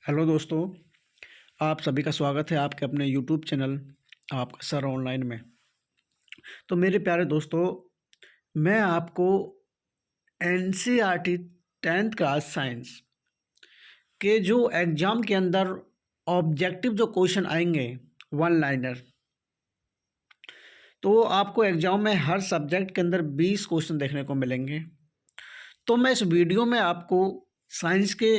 Hello दोस्तों, आप सभी का स्वागत है आपके अपने यूट्यूब चैनल आपका सर ऑनलाइन में। तो मेरे प्यारे दोस्तों, मैं आपको एनसीईआरटी 10th क्लास साइंस के जो एग्ज़ाम के अंदर ऑब्जेक्टिव जो क्वेश्चन आएंगे वन लाइनर, तो आपको एग्ज़ाम में हर सब्जेक्ट के अंदर 20 क्वेश्चन देखने को मिलेंगे। तो मैं इस वीडियो में आपको साइंस के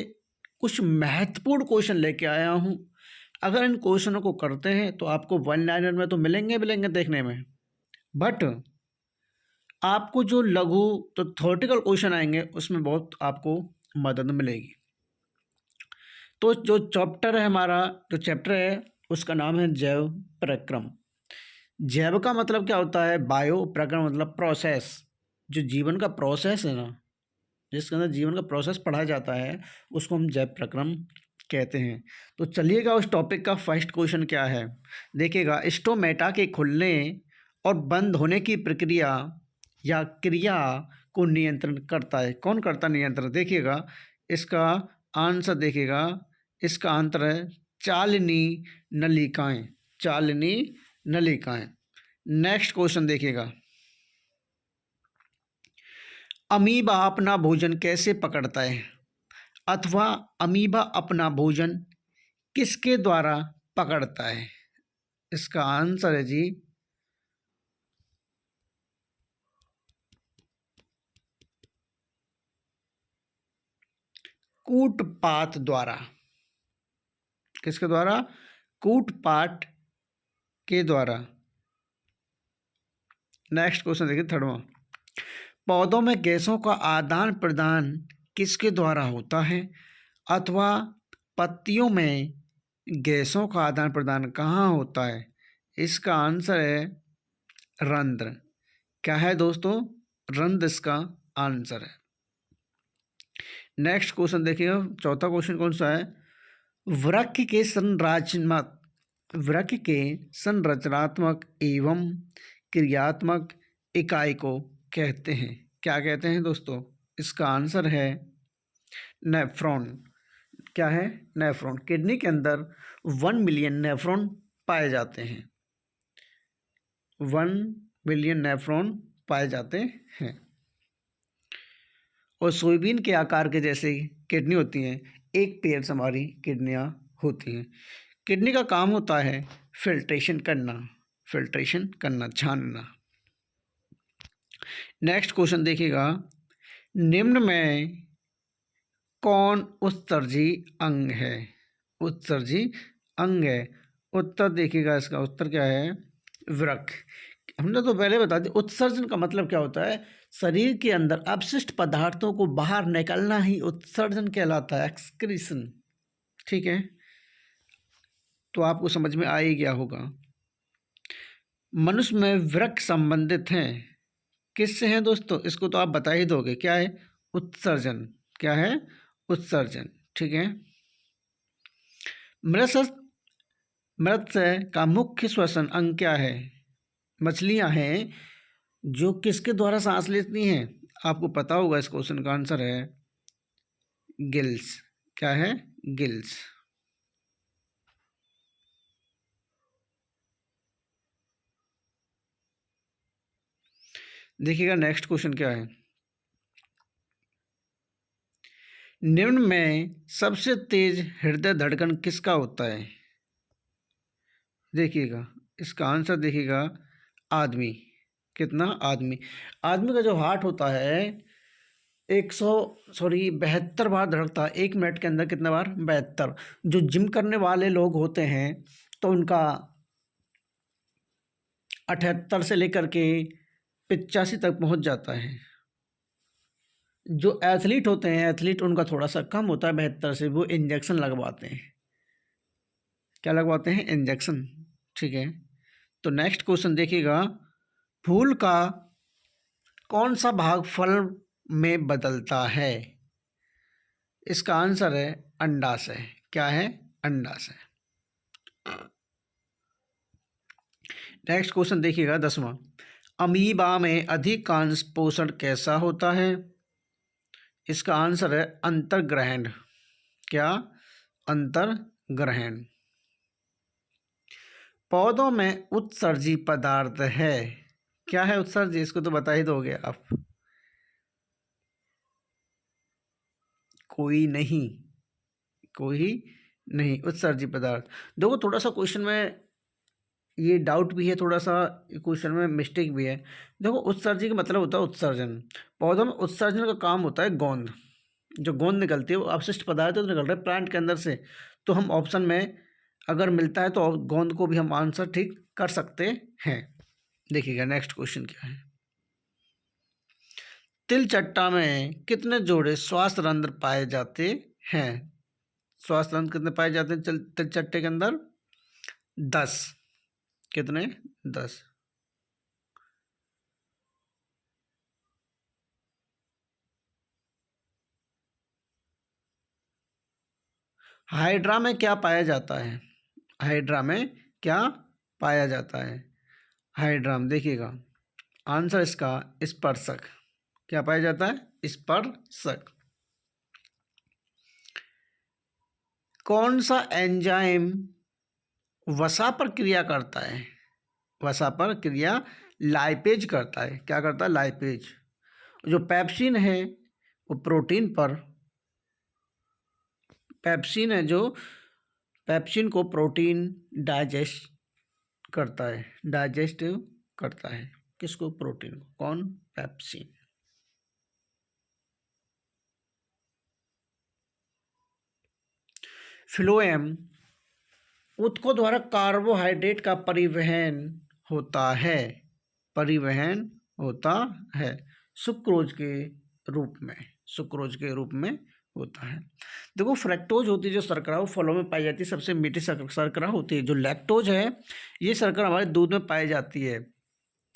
कुछ महत्वपूर्ण क्वेश्चन लेके आया हूँ। अगर इन क्वेश्चनों को करते हैं तो आपको वन लाइनर में तो मिलेंगे देखने में, बट आपको जो लघु तो थ्योरेटिकल क्वेश्चन आएंगे उसमें बहुत आपको मदद मिलेगी। तो जो चैप्टर है हमारा, जो चैप्टर है उसका नाम है जैव प्रक्रम। जैव का मतलब क्या होता है? बायो, प्रक्रम मतलब प्रोसेस। जो जीवन का प्रोसेस है ना, जिसके अंदर जीवन का प्रोसेस पढ़ा जाता है, उसको हम जैव प्रक्रम कहते हैं। तो चलिएगा उस टॉपिक का फर्स्ट क्वेश्चन क्या है देखिएगा। स्टोमेटा के खुलने और बंद होने की प्रक्रिया या क्रिया को नियंत्रण करता है। कौन करता नियंत्रण? देखिएगा इसका आंसर, देखिएगा इसका आंसर है चालनी नलिकाएं। चालनी नलिकाएं। नेक्स्ट क्वेश्चन देखिएगा, अमीबा अपना भोजन कैसे पकड़ता है, अथवा अमीबा अपना भोजन किसके द्वारा पकड़ता है? इसका आंसर है जी कूटपात द्वारा। किसके द्वारा? कूटपात के द्वारा। नेक्स्ट क्वेश्चन देखिए, थर्डवा, पौधों में गैसों का आदान प्रदान किसके द्वारा होता है, अथवा पत्तियों में गैसों का आदान प्रदान कहाँ होता है? इसका आंसर है रंध्र। क्या है दोस्तों? रंध्र इसका आंसर है। नेक्स्ट क्वेश्चन देखिएगा, चौथा क्वेश्चन कौन सा है? वृक्क के संरचनात्मक एवं क्रियात्मक इकाई को कहते हैं। क्या कहते हैं दोस्तों? इसका आंसर है नेफ्रॉन। क्या है? नेफ्रॉन। किडनी के अंदर 1 मिलियन नेफ्रॉन पाए जाते हैं। 1 मिलियन नेफ्रॉन पाए जाते हैं। और सोयाबीन के आकार के जैसे किडनी होती हैं, एक पेयर से हमारी किडनियाँ होती हैं। किडनी का काम होता है फिल्ट्रेशन करना, छानना। नेक्स्ट क्वेश्चन देखिएगा, निम्न में कौन उत्सर्जी अंग है? उत्सर्जी अंग है। उत्तर देखिएगा, इसका उत्तर क्या है? वृक्क। हमने तो पहले बता दिया उत्सर्जन का मतलब क्या होता है। शरीर के अंदर अपशिष्ट पदार्थों को बाहर निकलना ही उत्सर्जन कहलाता है, एक्सक्रीशन। ठीक है, तो आपको समझ में आ ही गया होगा। मनुष्य में वृक्क संबंधित हैं किससे हैं दोस्तों? इसको तो आप बता ही दोगे। क्या है? उत्सर्जन। क्या है? उत्सर्जन। ठीक है। मत्स्य का मुख्य श्वसन अंग क्या है? मछलियां हैं जो किसके द्वारा सांस लेती हैं? आपको पता होगा, इस क्वेश्चन का आंसर है गिल्स। क्या है? गिल्स। देखिएगा नेक्स्ट क्वेश्चन क्या है, निम्न में सबसे तेज हृदय धड़कन किसका होता है? देखिएगा इसका आंसर, देखिएगा आदमी। कितना? आदमी का जो हार्ट होता है 72 बार धड़कता है 1 मिनट के अंदर। कितने बार? 72। जो जिम करने वाले लोग होते हैं तो उनका 78 से लेकर के 85 तक पहुंच जाता है। जो एथलीट होते हैं, एथलीट उनका थोड़ा सा कम होता है 72 से, वो इंजेक्शन लगवाते हैं। क्या लगवाते हैं? इंजेक्शन। ठीक है। तो नेक्स्ट क्वेश्चन देखिएगा, फूल का कौन सा भाग फल में बदलता है? इसका आंसर है अंडाशय। क्या है? अंडाशय। नेक्स्ट क्वेश्चन देखिएगा 10वां, अमीबा में अधिकांश पोषण कैसा होता है? इसका आंसर है अंतर्ग्रहण। क्या? अंतर ग्रहण। पौधों में उत्सर्जी पदार्थ है। क्या है उत्सर्जी? इसको तो बता ही दोगे आप। कोई नहीं, कोई नहीं उत्सर्जी पदार्थ। देखो थोड़ा सा क्वेश्चन में ये डाउट भी है, थोड़ा सा क्वेश्चन में मिस्टेक भी है। देखो उत्सर्जी का मतलब होता है उत्सर्जन। पौधों में उत्सर्जन का काम होता है गोंद, जो गोंद निकलती है वो अपशिष्ट पदार्थ तो निकल रहे प्लांट के अंदर से। तो हम ऑप्शन में अगर मिलता है तो गोंद को भी हम आंसर ठीक कर सकते हैं। देखिएगा नेक्स्ट क्वेश्चन क्या है। तिल चट्टा में कितने जोड़े श्वास रंध्र पाए जाते हैं? श्वास रंध्र कितने पाए जाते हैं तिल चट्टे के अंदर? 10। कितने? 10। हाइड्रा में क्या पाया जाता है? हाइड्रा में क्या पाया जाता है? हाइड्रा में देखिएगा आंसर इसका स्पर्शक। क्या पाया जाता है? स्पर्शक। कौन सा एंजाइम वसा पर क्रिया करता है? वसा पर क्रिया लाइपेज करता है। क्या करता है? लाइपेज। जो पेप्सिन है वो प्रोटीन पर, पेप्सिन है जो पेप्सिन को प्रोटीन डाइजेस्ट करता है, डाइजेस्ट करता है। किसको? प्रोटीन को। कौन? पेप्सिन। फ्लोएम ऊतकों द्वारा कार्बोहाइड्रेट का परिवहन होता है, परिवहन होता है सुक्रोज के रूप में, सुक्रोज के रूप में होता है। देखो फ्रक्टोज होती है जो शर्करा वो फलों में पाई जाती है, सबसे मीठी शर्करा होती है। जो लैक्टोज है ये शर्करा हमारे दूध में पाई जाती है।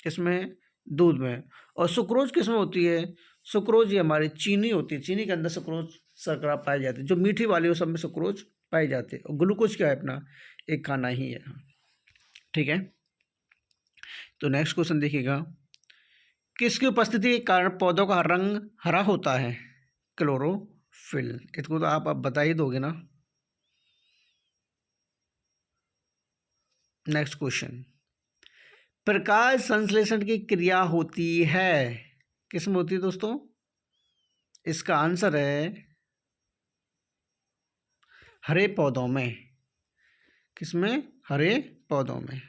इसमें दूध में। और सुक्रोज किसमें होती है? सुक्रोज ये हमारी चीनी होती है, चीनी के अंदर सुक्रोज शर्करा पाई जाती है। जो मीठी वाली है वो सब में सुक्रोज पाई जाती है। और ग्लूकोज क्या है? अपना एक खाना ही है। ठीक है, तो नेक्स्ट क्वेश्चन देखिएगा। किसकी उपस्थिति के कारण पौधों का रंग हरा होता है? क्लोरोफिल। इसको तो आप बता ही दोगे ना। Next question. प्रकाश संश्लेषण की क्रिया होती है किसमें होती है दोस्तों? इसका आंसर है हरे पौधों में। किसमें? हरे पौधों में।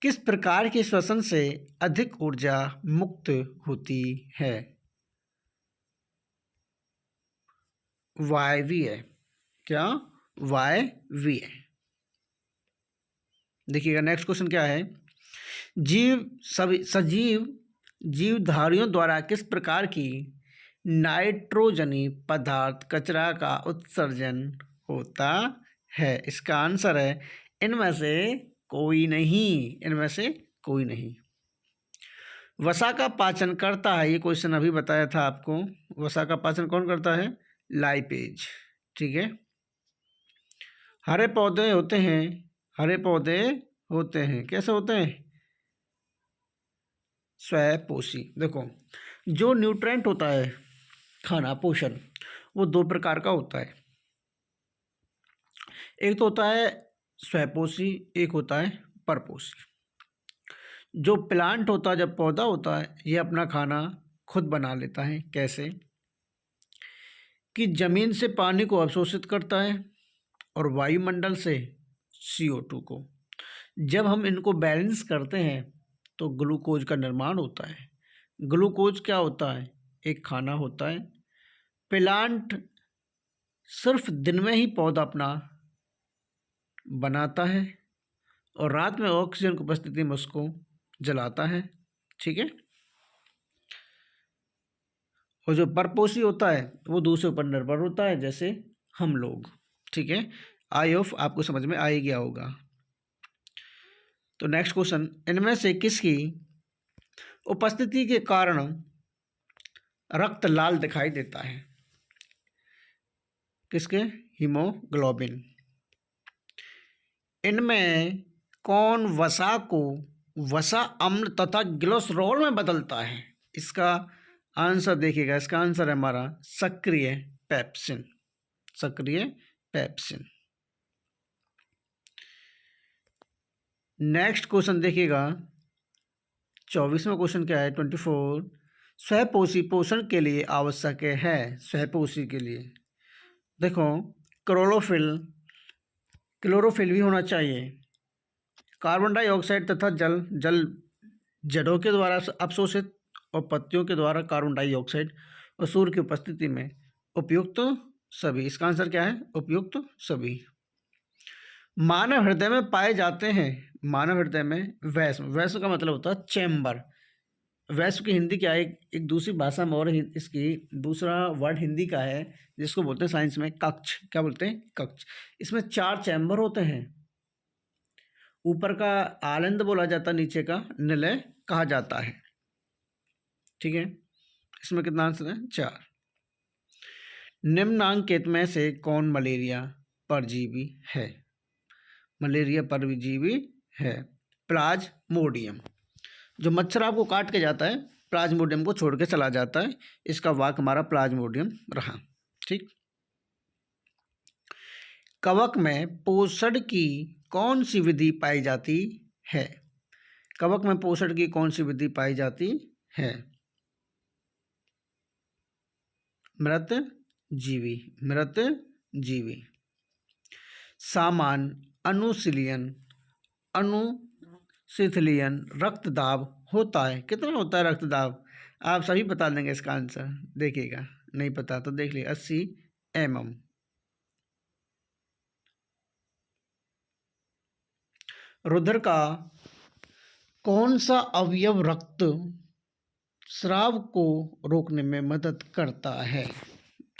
किस प्रकार के श्वसन से अधिक ऊर्जा मुक्त होती है? वायवीय। क्या? वायवीय। देखिएगा नेक्स्ट क्वेश्चन क्या है। सजीव जीवधारियों द्वारा किस प्रकार की नाइट्रोजनी पदार्थ कचरा का उत्सर्जन होता है? इसका आंसर है इनमें से कोई नहीं, इनमें से कोई नहीं। वसा का पाचन करता है, ये क्वेश्चन अभी बताया था आपको। वसा का पाचन कौन करता है? लाइपेज। ठीक है। हरे पौधे होते हैं, हरे पौधे होते हैं, कैसे होते हैं? स्वपोषी। देखो जो न्यूट्रेंट होता है खाना पोषण वो दो प्रकार का होता है। एक तो होता है स्वपोषी, एक होता है परपोषी। जो प्लांट होता है, जब पौधा होता है, ये अपना खाना खुद बना लेता है। कैसे? कि जमीन से पानी को अवशोषित करता है और वायुमंडल से CO2 को। जब हम इनको बैलेंस करते हैं तो ग्लूकोज का निर्माण होता है। ग्लूकोज क्या होता है? एक खाना होता है। प्लांट सिर्फ दिन में ही पौधा अपना बनाता है और रात में ऑक्सीजन की उपस्थिति में उसको जलाता है। ठीक है। और जो परपोषी होता है वो दूसरे ऊपर निर्भर होता है, जैसे हम लोग। ठीक है, आई होप आपको समझ में आ ही गया होगा। तो नेक्स्ट क्वेश्चन। इनमें से किसकी उपस्थिति के कारण रक्त लाल दिखाई देता है? किसके? हीमोग्लोबिन। इनमें कौन वसा को वसा अम्ल तथा ग्लिसरॉल में बदलता है? इसका आंसर देखिएगा, इसका आंसर है हमारा सक्रिय पेप्सिन। सक्रिय पेप्सिन। नेक्स्ट क्वेश्चन देखिएगा, 24वां क्वेश्चन क्या है, 24। स्वपोषी पोषण के लिए आवश्यक है, स्वपोषी के लिए देखो क्लोरोफिल भी होना चाहिए, कार्बन डाइऑक्साइड तथा जल जड़ों के द्वारा अवशोषित और पत्तियों के द्वारा कार्बन डाइऑक्साइड और सूर्य की उपस्थिति में उपयुक्त सभी। इसका आंसर क्या है, उपयुक्त सभी। मानव हृदय में पाए जाते हैं, मानव हृदय में वैश्व का मतलब होता है चैम्बर। वैश्व की हिंदी क्या है, एक दूसरी भाषा में और इसकी दूसरा वर्ड हिंदी का है जिसको बोलते हैं साइंस में कक्ष। क्या बोलते हैं, कक्ष। इसमें 4 चैम्बर होते हैं, ऊपर का आलंद बोला जाता है, नीचे का निलय कहा जाता है। ठीक है, इसमें कितना आंसर है, 4। निम्नांकित में से कौन मलेरिया परजीवी है, मलेरिया परजीवी है, प्लाज्मोडियम। जो मच्छर आपको काट के जाता है प्लाज्मोडियम को छोड़ के चला जाता है, इसका वाक हमारा प्लाज्मोडियम रहा। ठीक। कवक में पोषण की कौन सी विधि पाई जाती है, कवक में पोषण की कौन सी विधि पाई जाती है, मृत जीवी। सामान्य अनुशीतलियन रक्तदाब होता है, कितना होता है रक्तदाब, आप सभी बता देंगे इसका आंसर। देखिएगा, नहीं पता तो देख लीजिए, 80 mm। रुधिर का कौन सा अवयव रक्त स्राव को रोकने में मदद करता है,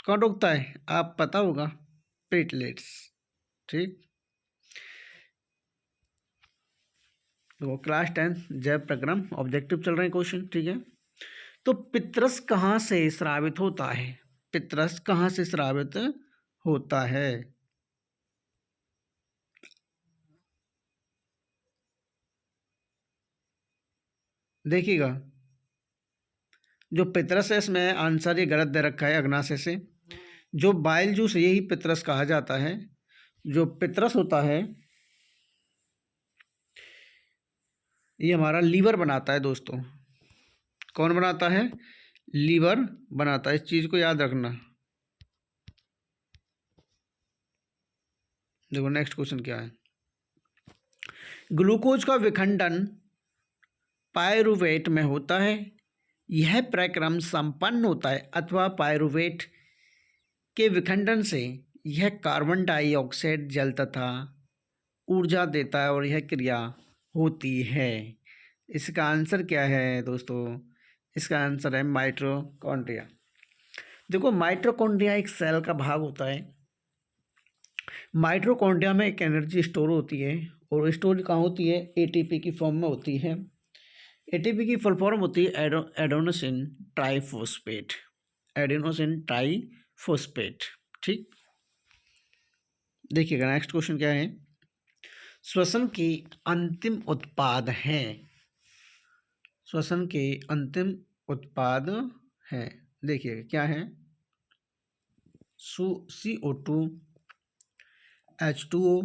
कौन रोकता है, आप पता होगा, प्लेटलेट्स। ठीक, तो क्लास 10 जैव प्रक्रम ऑब्जेक्टिव चल रहे हैं क्वेश्चन। ठीक है, तो पित्रस कहाँ से स्रावित होता है, पित्रस कहाँ से स्रावित होता है, देखिएगा। जो पित्रस है इसमें आंसर ये गलत दे रखा है, अग्नाशय से। जो बाइल जूस यही पित्रस कहा जाता है। जो पित्रस होता है ये हमारा लीवर बनाता है दोस्तों। कौन बनाता है, लीवर बनाता है, इस चीज को याद रखना। देखो नेक्स्ट क्वेश्चन क्या है, ग्लूकोज का विखंडन पायरुवेट में होता है, यह प्रक्रम संपन्न होता है अथवा पायरुवेट के विखंडन से यह कार्बन डाइऑक्साइड जल तथा ऊर्जा देता है और यह क्रिया होती है। इसका आंसर क्या है दोस्तों, इसका आंसर है माइटोकॉन्ड्रिया। देखो माइटोकॉन्ड्रिया एक सेल का भाग होता है। माइटोकॉन्ड्रिया में एक एनर्जी स्टोर होती है और स्टोर कहाँ होती है, एटीपी की फॉर्म में होती है। एटीपी की फुल फॉर्म होती है एडेनोसिन ट्राइफॉस्फेट, एडेनोसिन ट्राइफॉस्फेट। ठीक, देखिएगा नेक्स्ट क्वेश्चन क्या है, श्वसन की अंतिम उत्पाद है, श्वसन के अंतिम उत्पाद है, देखिएगा क्या है, CO2, H2O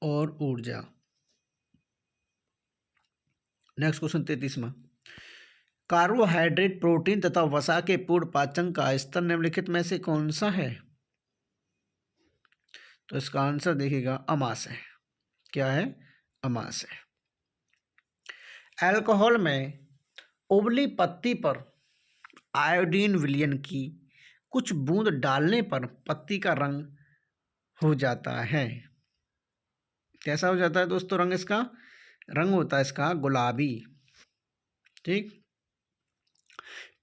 और ऊर्जा। नेक्स्ट क्वेश्चन 33वां, कार्बोहाइड्रेट प्रोटीन तथा वसा के पूर्ण पाचन का स्तर निम्नलिखित में से कौन सा है, तो इसका आंसर देखिएगा अमाशय। क्या है, अमाशय। अल्कोहल में उबली पत्ती पर आयोडीन विलयन की कुछ बूंद डालने पर पत्ती का रंग हो जाता है, कैसा हो जाता है दोस्तों, रंग इसका, रंग होता है इसका गुलाबी। ठीक,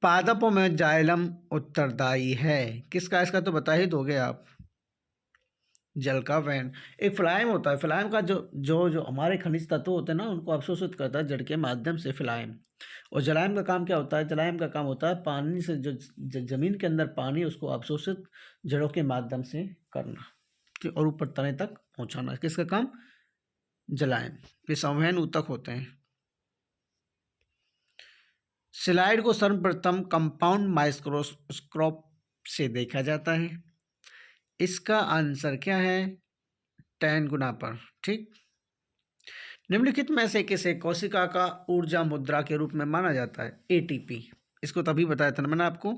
पादपों में जाइलम उत्तरदायी है, किसका, इसका तो बता ही दोगे आप, जल का वैन। एक फ्लाइम होता है, फ्लाइम का जो हमारे खनिज तत्व होते हैं ना उनको अवशोषित करता है जड़ के माध्यम से फ्लाइम। और जलायम का काम क्या होता है, जलायम का काम होता है पानी से जो जमीन के अंदर पानी उसको अवशोषित जड़ों के माध्यम से करना और ऊपर तने तक पहुंचाना, किसका काम, जलायम। ये संवहन ऊतक होते हैं। स्लाइड को सर्वप्रथम कंपाउंड माइक्रोस्कोप से देखा जाता है। इसका आंसर क्या है? 10 गुना पर। ठीक। निम्नलिखित में से किसे कोशिका का ऊर्जा मुद्रा के रूप में माना जाता है? एटीपी। इसको तभी बताया था ना मैंने आपको,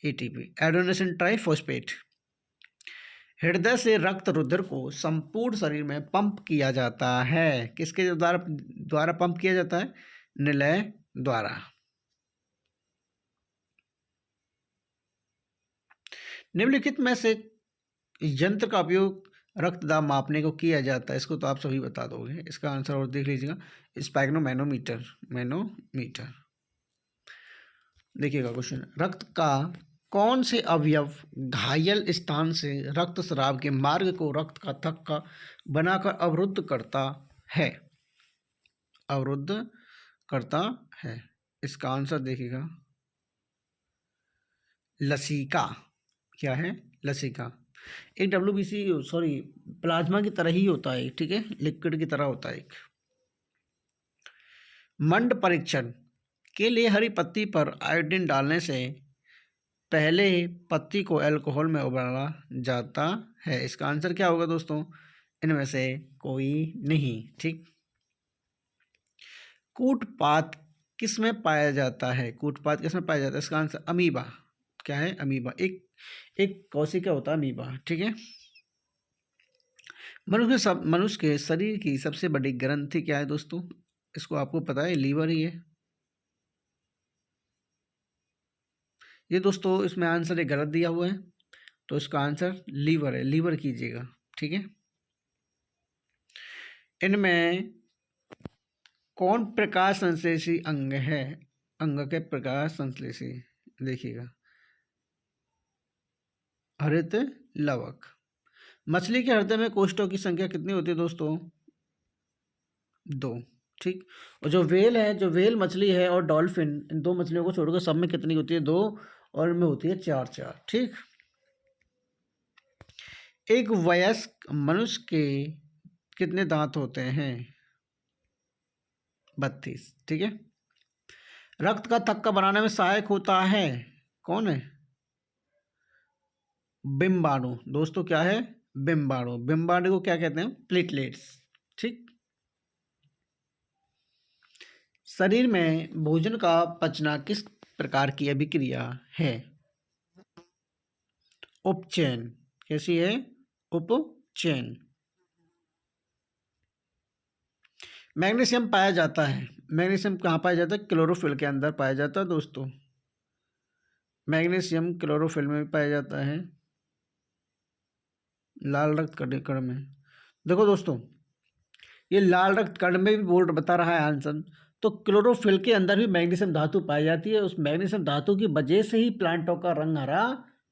एटीपी, एडेनोसिन ट्राइफॉस्फेट। हृदय से रक्त रुधिर को संपूर्ण शरीर में पंप किया जाता है। किसके द्वारा पंप किया जाता है? निलय द्वारा। निम्नलिखित में से यंत्र का उपयोग रक्त दाब मापने को किया जाता है। इसको तो आप सभी बता दोगे। इसका आंसर और देख लीजिएगा, स्पैग्नोमैनोमीटर। मैनोमीटर। देखिएगा क्वेश्चन, रक्त का कौन से अवयव घायल स्थान से रक्त स्राव के मार्ग को रक्त का थक्का बनाकर अवरुद्ध करता है? अवरुद्ध करता है। इसका आंसर देखिएगा, लसिका। क्या है? लसिका। एक WBC सॉरी प्लाज्मा की तरह ही होता है, ठीक है, लिक्विड की तरह होता है एक। मंड परीक्षण के लिए हरी पत्ती पर आयोडीन डालने से पहले पत्ती को अल्कोहल में उबाला जाता है। इसका आंसर क्या होगा दोस्तों? इनमें से कोई नहीं। ठीक। कूटपात किस में पाया जाता है? कूटपात किस में पाया जाता है? इसका आंसर अमीबा। क्या है? अमीबा। एक कोशिका होता है अमीबा। ठीक है। मनुष्य के शरीर की सबसे बड़ी ग्रंथि क्या है दोस्तों? इसको आपको पता है, लीवर ही है। ये दोस्तों इसमें आंसर एक गलत दिया हुआ है, तो इसका आंसर लीवर है। लीवर कीजिएगा। ठीक है। इनमें कौन प्रकाश संश्लेषी अंग है? अंग के प्रकाश संश्लेषी देखिएगा, हरित लवक। मछली के हृदय में कोष्ठों की संख्या कितनी होती है दोस्तों? 2। ठीक। और जो वेल है, जो वेल मछली है और डॉल्फिन, इन दो मछलियों को छोड़कर सब में कितनी होती है? 2, और इनमें होती है 4। ठीक। एक वयस्क मनुष्य के कितने दांत होते हैं? 32। ठीक है। रक्त का थक्का बनाने में सहायक होता है, कौन है? बिम्बाणु। दोस्तों क्या है? बिम्बाणु। बिम्बाणु को क्या कहते हैं? प्लेटलेट्स। ठीक। शरीर में भोजन का पचना किस प्रकार की अभिक्रिया है? उपचयन। कैसी है? उपचयन। मैग्नीशियम पाया जाता है। मैग्नीशियम कहाँ पाया जाता है? क्लोरोफिल के अंदर पाया जाता है दोस्तों। मैग्नीशियम क्लोरोफिल में पाया जाता है, लाल रक्त कण में। देखो दोस्तों, ये लाल रक्त कण में भी बोर्ड बता रहा है आंसर, तो क्लोरोफिल के अंदर भी मैग्नीशियम धातु पाई जाती है। उस मैग्नीशियम धातु की वजह से ही प्लांटों का रंग हरा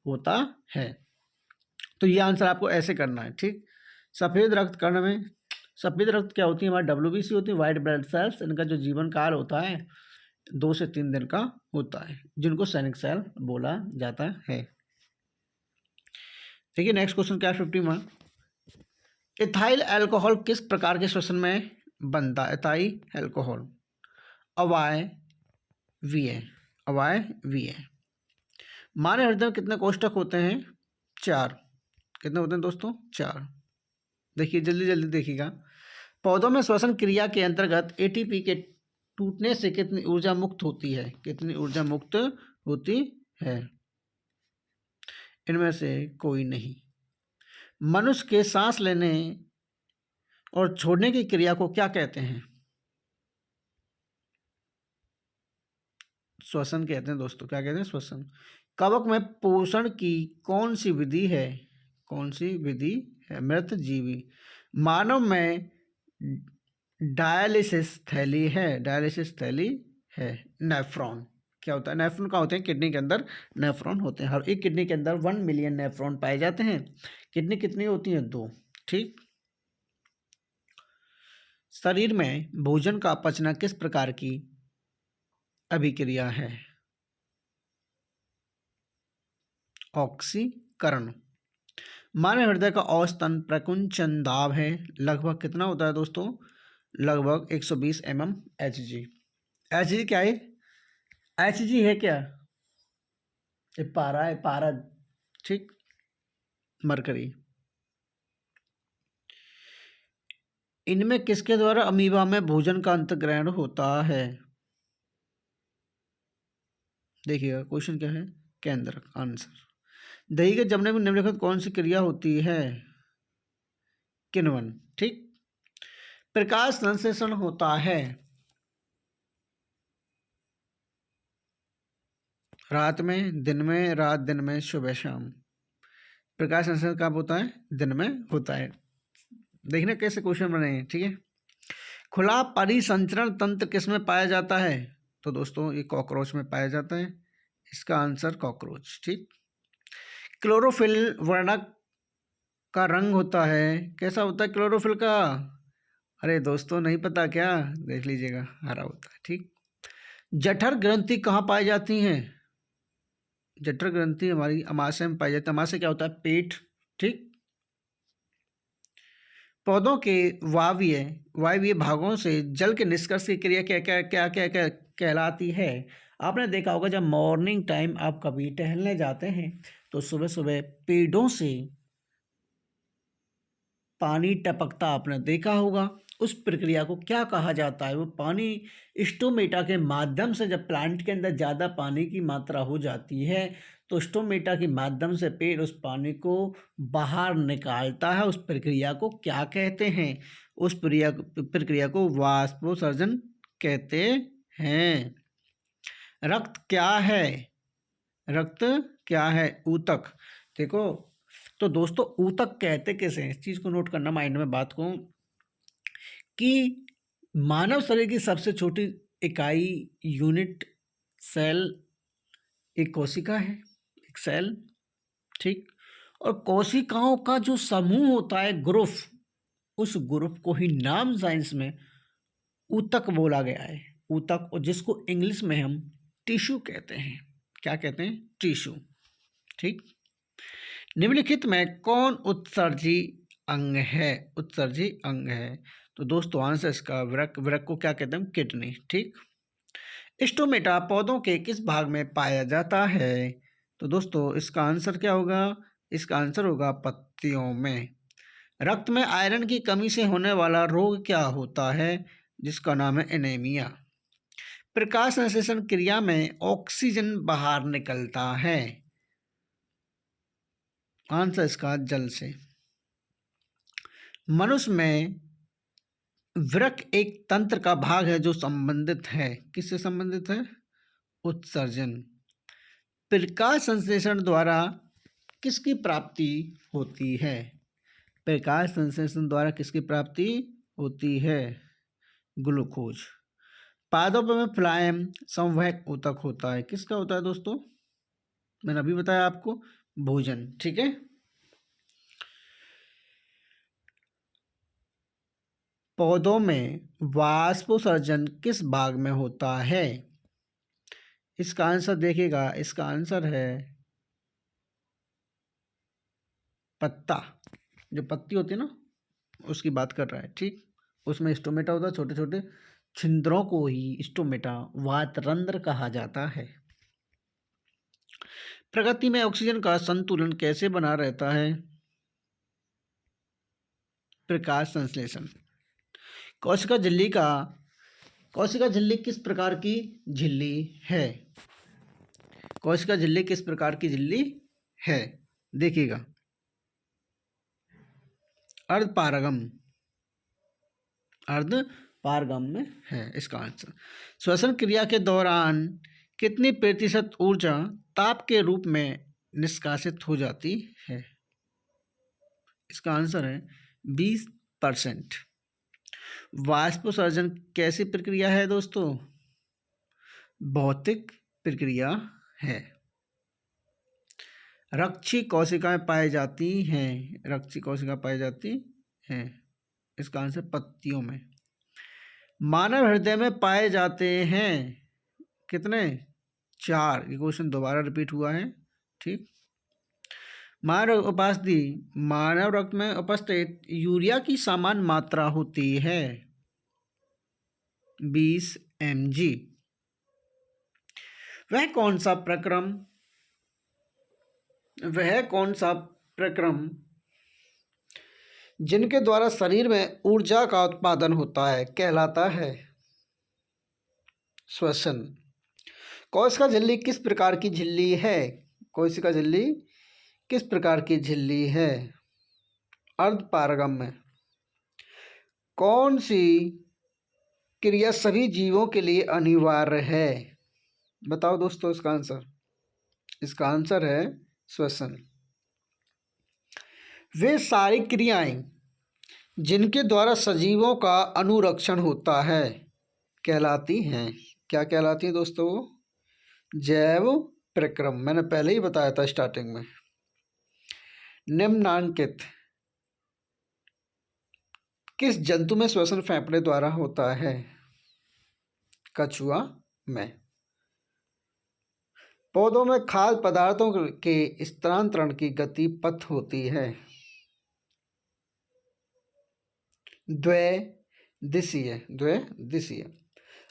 होता है। तो ये आंसर आपको ऐसे करना है। ठीक। सफ़ेद रक्त कण में, सफ़ेद रक्त क्या होती है? हमारी WBC होती है, वाइट ब्लड सेल्स। इनका जो जीवन काल होता है 2 से 3 दिन का होता है, जिनको सैनिक सेल बोला जाता है। देखिए नेक्स्ट क्वेश्चन क्या है? 51। इथाइल अल्कोहल किस प्रकार के श्वसन में बनता है? इथाइल अल्कोहल अवायवीय। अवायवीय। मानव हृदय में कितने कोष्ठक होते हैं? 4। कितने होते हैं दोस्तों? 4। देखिए जल्दी जल्दी देखिएगा। पौधों में श्वसन क्रिया के अंतर्गत ATP के टूटने से कितनी ऊर्जा मुक्त होती है? कितनी ऊर्जा मुक्त होती है? इनमें से कोई नहीं। मनुष्य के सांस लेने और छोड़ने की क्रिया को क्या कहते हैं? श्वसन कहते हैं दोस्तों। क्या कहते हैं? श्वसन। कवक में पोषण की कौन सी विधि है? कौन सी विधि है? मृत जीवी। मानव में डायलिसिस थैली है। डायलिसिस थैली है। नेफ्रॉन क्या होता है? नेफ्रॉन क्या होते हैं? किडनी के अंदर नेफ्रॉन होते हैं। हर एक किडनी के अंदर 1 मिलियन नेफ्रॉन पाए जाते हैं। किडनी कितनी होती हैं? 2। ठीक। शरीर में भोजन का पचना किस प्रकार की अभिक्रिया है? ऑक्सीकरण। मानव हृदय का औसतन प्रकुंचन दाब है लगभग कितना होता है दोस्तों? लगभग 120 mmHg। HG क्या है? HG है क्या? ये पारा है, पारद, ठीक, मरकरी। इनमें किसके द्वारा अमीबा में भोजन का अंतर्ग्रहण होता है? देखिएगा क्वेश्चन क्या है, केंद्र आंसर। दही के जमने में निम्नलिखित कौन सी क्रिया होती है? किण्वन, ठीक। प्रकाश संश्लेषण होता है रात में, दिन में, रात दिन में, सुबह शाम। प्रकाश संश्लेषण कब होता है? दिन में होता है। देखना कैसे क्वेश्चन बने हैं, ठीक है। खुला परिसंचरण तंत्र किस में पाया जाता है? तो दोस्तों ये कॉकरोच में पाया जाता है, इसका आंसर कॉकरोच, ठीक। क्लोरोफिल वर्णक का रंग होता है, कैसा होता है क्लोरोफिल का? अरे दोस्तों नहीं पता क्या? देख लीजिएगा, हरा होता है, ठीक। जठर ग्रंथि कहाँ पाई जाती हैं? जठर ग्रंथि हमारी अमाशय में पाई जाती है। अमाशय क्या होता है? पेट, ठीक। पौधों के वायवीय भागों से जल के निष्कर्ष की क्रिया क्या क्या क्या क्या क्या कहलाती है? आपने देखा होगा जब मॉर्निंग टाइम आप कभी टहलने जाते हैं तो सुबह सुबह पेड़ों से पानी टपकता आपने देखा होगा। उस प्रक्रिया को क्या कहा जाता है? वो पानी स्टोमेटा के माध्यम से, जब प्लांट के अंदर ज़्यादा पानी की मात्रा हो जाती है तो स्टोमेटा के माध्यम से पेड़ उस पानी को बाहर निकालता है। उस प्रक्रिया को क्या कहते हैं? उस प्रक्रिया को वाष्पोत्सर्जन कहते हैं। रक्त क्या है? रक्त क्या है? ऊतक। देखो तो दोस्तों ऊतक कहते किसे हैं, इस चीज़ को नोट करना माइंड में बात को, कि मानव शरीर की सबसे छोटी इकाई यूनिट सेल एक कोशिका है, एक सेल, ठीक। और कोशिकाओं का जो समूह होता है, ग्रुप, उस ग्रुप को ही नाम साइंस में ऊतक बोला गया है। ऊतक, और जिसको इंग्लिश में हम टिश्यू कहते हैं। क्या कहते हैं? टिश्यू, ठीक। निम्नलिखित में कौन उत्सर्जी अंग है? उत्सर्जी अंग है तो दोस्तों आंसर इसका वृक्क। वृक्क को क्या कहते हैं? किडनी, ठीक। स्टोमेटा पौधों के किस भाग में पाया जाता है? तो दोस्तों इसका आंसर क्या होगा? इसका आंसर होगा पत्तियों में। रक्त में आयरन की कमी से होने वाला रोग क्या होता है? जिसका नाम है एनीमिया। प्रकाश संश्लेषण क्रिया में ऑक्सीजन बाहर निकलता है, आंसर इसका जल से। मनुष्य में वृक्क एक तंत्र का भाग है जो संबंधित है, किससे संबंधित है? उत्सर्जन। प्रकाश संश्लेषण द्वारा किसकी प्राप्ति होती है? प्रकाश संश्लेषण द्वारा किसकी प्राप्ति होती है? ग्लूकोज। पादपों में फ्लाएम संवहक ऊतक होता है, किसका होता है दोस्तों? मैंने अभी बताया आपको, भोजन, ठीक है। पौधों में वाष्पोत्सर्जन किस भाग में होता है? इसका आंसर देखिएगा, इसका आंसर है पत्ता। जो पत्ती होती है ना, उसकी बात कर रहा है, ठीक। उसमें स्टोमेटा होता है, छोटे छोटे छिंद्रों को ही स्टोमेटा वातरंध्र कहा जाता है। प्रकृति में ऑक्सीजन का संतुलन कैसे बना रहता है? प्रकाश संश्लेषण। कोशिका झिल्ली किस प्रकार की झिल्ली है? कोशिका झिल्ली किस प्रकार की झिल्ली है? देखिएगा, अर्धपारगम में है इसका आंसर। श्वसन क्रिया के दौरान कितनी प्रतिशत ऊर्जा ताप के रूप में निष्कासित हो जाती है? इसका आंसर है 20%। वाष्पोत्सर्जन कैसी प्रक्रिया है दोस्तों? भौतिक प्रक्रिया है। रक्षी कोशिकाएं पाई जाती हैं, रक्षी कोशिका पाई जाती हैं, इसका आंसर पत्तियों में। मानव हृदय में पाए जाते हैं कितने? 4। ये क्वेश्चन दोबारा रिपीट हुआ है, ठीक। मानव रक्त में उपस्थित यूरिया की समान मात्रा होती है 20 mg। वह कौन सा प्रक्रम वह कौन सा प्रक्रम जिनके द्वारा शरीर में ऊर्जा का उत्पादन होता है कहलाता है श्वसन। कोशिका झिल्ली किस प्रकार की झिल्ली है? कोशिका झिल्ली किस प्रकार की झिल्ली है? अर्धपारगम्य। कौन सी क्रिया सभी जीवों के लिए अनिवार्य है? बताओ दोस्तों इसका आंसर। इसका आंसर है श्वसन। वे सारी क्रियाएं जिनके द्वारा सजीवों का अनुरक्षण होता है कहलाती हैं, क्या कहलाती हैं दोस्तों? जैव प्रक्रम। मैंने पहले ही बताया था स्टार्टिंग में। निम्नांकित किस जंतु में श्वसन फेफड़े द्वारा होता है? कछुआ में। पौधों में खाद्य पदार्थों के स्थानांतरण की गति पथ होती है द्विदिशीय। द्विदिशीय।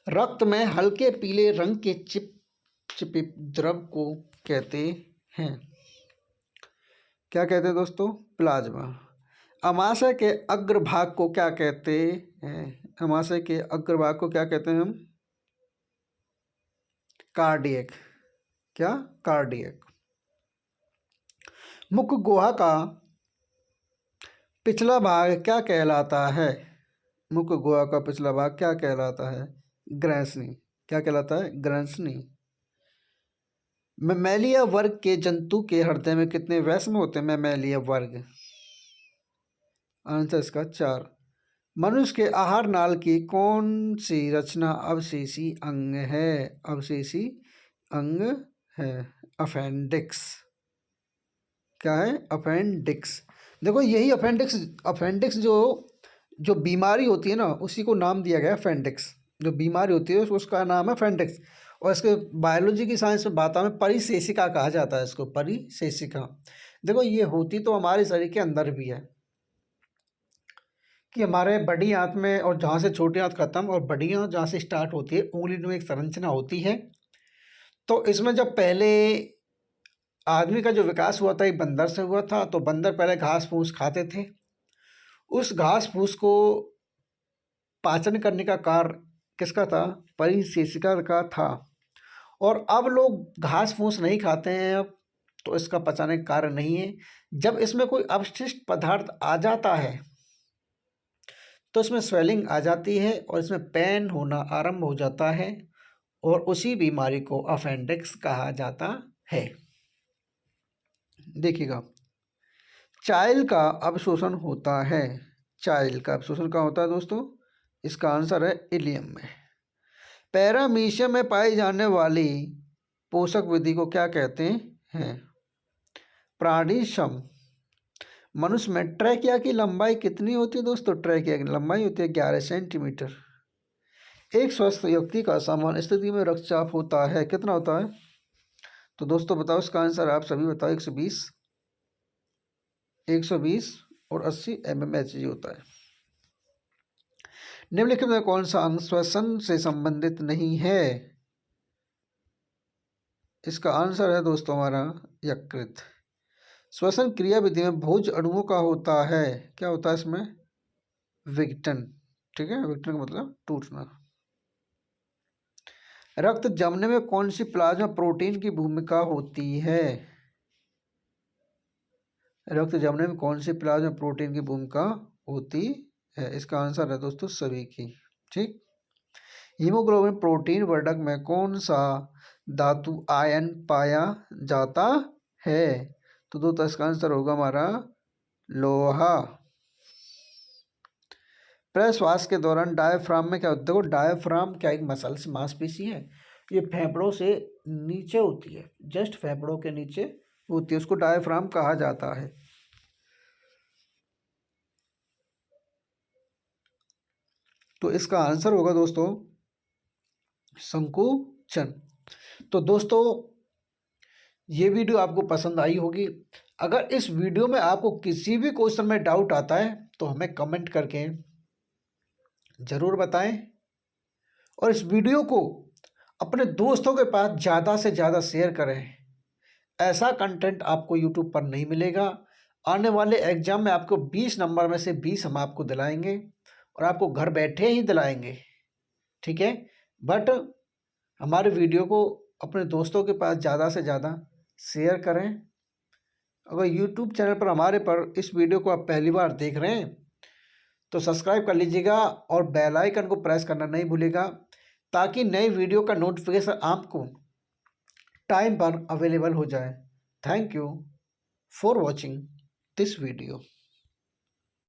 रक्त में हल्के पीले रंग के चिपचिपे द्रव को कहते हैं, क्या कहते हैं दोस्तों? प्लाज्मा। अमाशय के अग्रभाग को क्या कहते हैं? अमाशय के अग्रभाग को क्या कहते हैं हम? कार्डियक। क्या? कार्डियक। मुख गुहा का पिछला भाग क्या कहलाता है? मुख गुहा का पिछला भाग क्या कहलाता है? ग्रैंसनी। क्या कहलाता है? ग्रैंसनी। मैमेलिया वर्ग के जंतु के हृदय में कितने वैष्णव होते हैं? मैमेलिया वर्ग। आंसर इसका 4। मनुष्य के आहार नाल की कौन सी रचना अवशेषी अंग है? अवशेषी अंग है अपेंडिक्स। क्या है? अपेंडिक्स। देखो यही अपेंडिक्स जो बीमारी होती है ना, उसी को नाम दिया गया अपेंडिक्स। जो बीमारी होती है उसका नाम है अपेंडिक्स। और इसके बायोलॉजी की साइंस में बात में परिशेषिका कहा जाता है इसको, परिशेषिका। देखो ये होती तो हमारे शरीर के अंदर भी है, कि हमारे बड़ी आंत में, और जहाँ से छोटी आंत खत्म और बड़ी आंत जहाँ से स्टार्ट होती है, उंगली में एक संरचना होती है। तो इसमें जब पहले आदमी का जो विकास हुआ था ये बंदर से हुआ था। तो बंदर पहले घास फूस खाते थे, उस घास फूस को पाचन करने का कार्य किसका था? परिशेषिका का था। और अब लोग घास फूस नहीं खाते हैं अब, तो इसका पचाने का कार्य नहीं है। जब इसमें कोई अवशिष्ट पदार्थ आ जाता है तो इसमें स्वेलिंग आ जाती है और इसमें पेन होना आरंभ हो जाता है, और उसी बीमारी को अपेंडिक्स कहा जाता है। देखिएगा, चाइल का अवशोषण होता है। चाइल का अवशोषण कहाँ होता है दोस्तों? इसका आंसर है इलियम में। पैरामीशियम में पाई जाने वाली पोषक विधि को क्या कहते हैं? प्राणिशम। मनुष्य में ट्रैकिया की लंबाई कितनी होती है दोस्तों? ट्रैकिया की लंबाई होती है 11 सेंटीमीटर। एक स्वस्थ व्यक्ति का सामान्य स्थिति में रक्तचाप होता है, कितना होता है? तो दोस्तों बताओ इसका आंसर, आप सभी बताओ। 120 और 80 mmHg होता है। निम्नलिखित में कौन सा अंग श्वसन से संबंधित नहीं है? इसका आंसर है दोस्तों हमारा यकृत। श्वसन क्रिया विधि में भोज अणुओं का होता है, क्या होता है इसमें? विघटन। ठीक है, विघटन का मतलब टूटना। रक्त जमने में कौन सी प्लाज्मा प्रोटीन की भूमिका होती है? रक्त जमने में कौन सी प्लाज्मा प्रोटीन की भूमिका होती है? इसका आंसर है दोस्तों सभी की। ठीक। हीमोग्लोबिन प्रोटीन वर्धक में कौन सा धातु आयन पाया जाता है? तो दोस्तों इसका आंसर होगा हमारा लोहा। प्रश्वास के दौरान डायफ्राम में क्या होता है? देखो डायफ्राम क्या एक मसल्स मांसपेशी है, ये फेफड़ों से नीचे होती है, जस्ट फेफड़ों के नीचे होती है, उसको डायफ्राम कहा जाता है। तो इसका आंसर होगा दोस्तों संकुचन। तो दोस्तों ये वीडियो आपको पसंद आई होगी। अगर इस वीडियो में आपको किसी भी क्वेश्चन में डाउट आता है तो हमें कमेंट करके ज़रूर बताएं, और इस वीडियो को अपने दोस्तों के पास ज़्यादा से ज़्यादा शेयर करें। ऐसा कंटेंट आपको यूट्यूब पर नहीं मिलेगा। आने वाले एग्जाम में आपको 20 नंबर में से 20 हम आपको दिलाएंगे और आपको घर बैठे ही दिलाएंगे, ठीक है। बट हमारे वीडियो को अपने दोस्तों के पास ज़्यादा से ज़्यादा शेयर करें। अगर यूट्यूब चैनल पर हमारे पर इस वीडियो को आप पहली बार देख रहे हैं तो सब्सक्राइब कर लीजिएगा और बेल आइकन को प्रेस करना नहीं भूलिएगा, ताकि नई वीडियो का नोटिफिकेशन आपको टाइम पर अवेलेबल हो जाए। Thank you for watching this video.